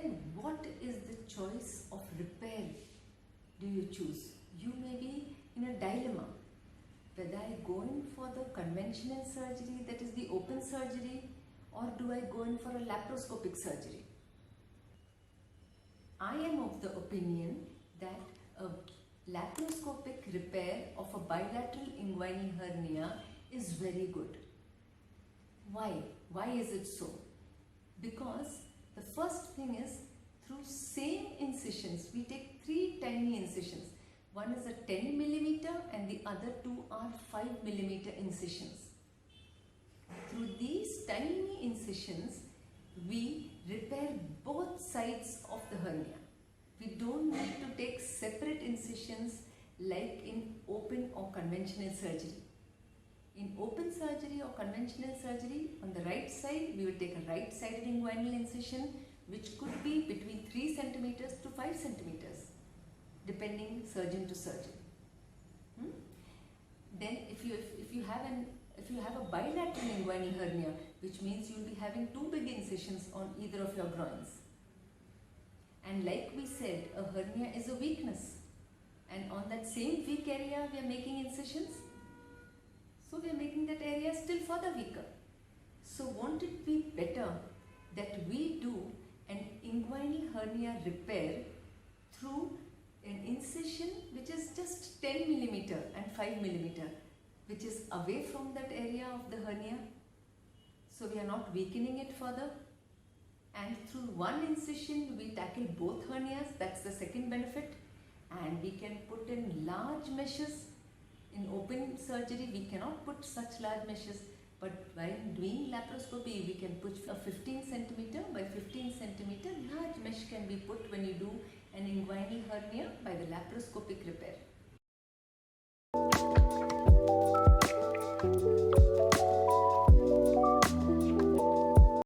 then what is the choice of repair do you choose? You may be in a dilemma whether I go in for the conventional surgery, that is the open surgery, or do I go in for a laparoscopic surgery? I am of the opinion that a laparoscopic repair of a bilateral inguinal hernia is very good. Why? Why is it so? Because the first thing is, through same incisions, we take 3 tiny incisions. One is a 10 millimeter and the other 2 are 5 millimeter incisions. Through these tiny incisions, we repair both sides of the hernia. We don't need to take separate incisions like in open or conventional surgery. In open surgery or conventional surgery, on the right side, we will take a right-sided inguinal incision, which could be between 3 centimeters to 5 centimeters, depending surgeon to surgeon. Then, if you have a bilateral inguinal hernia, which means you will be having 2 big incisions on either of your groins. And like we said, a hernia is a weakness, and on that same weak area, we are making incisions. So we are making that area still further weaker. So won't it be better that we do an inguinal hernia repair through an incision which is just 10 millimeter and 5 millimeter, which is away from that area of the hernia. So we are not weakening it further. And through one incision, we tackle both hernias. That's the second benefit. And we can put in large meshes. In open surgery, we cannot put such large meshes, but while doing laparoscopy, we can put a 15 centimeter by 15 centimeter large mesh can be put when you do an inguinal hernia by the laparoscopic repair.